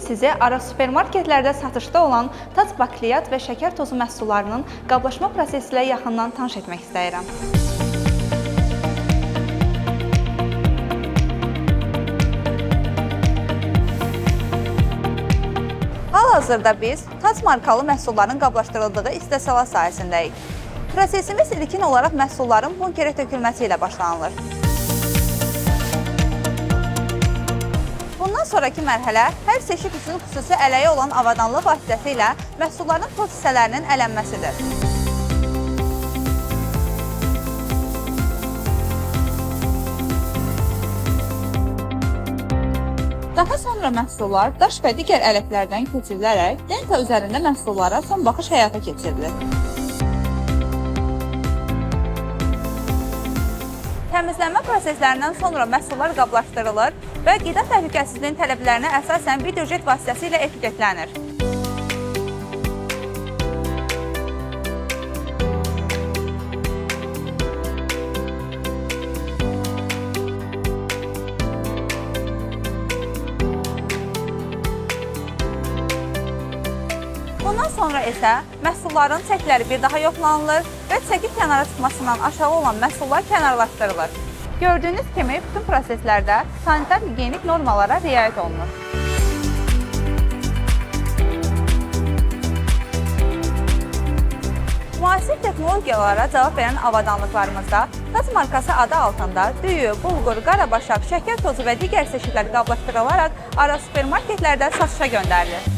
sizə Aras supermarketlərdə satışda olan TAC bakliyat və şəkər tozu məhsullarının qablaşma prosesi ilə yaxından tanış etmək istəyirəm. Hal-hazırda biz TAC markalı məhsulların qablaşdırıldığı istehsalat sahəsindəyik. Prosesimiz ilkin olaraq məhsulların bunkerə tökülməsi ilə başlanılır. Bundan sonraki mərhələ hər seçik üçün xüsusi ələyi olan avadanlı vasitəsilə məhsulların toz hissələrinin ələnməsidir. Daha sonra məhsullar daş və digər ələklərdən keçirilərək lenta üzərində məhsullara son baxış həyata keçirilir. Təmizlənmə proseslərindən sonra məhsullar qablaşdırılır və qida təhlükəsizliyinin tələblərinə əsasən videojet vasitəsilə etiketlənir. Bundan sonra isə məhsulların çəkləri bir daha yoxlanılır və çəki kənara çıxmasından aşağı olan məhsullar kənarlaşdırılır. Gördüyünüz kimi bütün proseslərdə sanitar-gigiyenik normalara riayət olunur. Müasir texnologiyalara cavab verən avadanlıqlarımızda TAC markası adı altında düyü, bulgur, qarabaşaq, şəkər tozu və digər seçkilər qablaşdırılaraq Aras supermarketlərdə satışa göndərilir.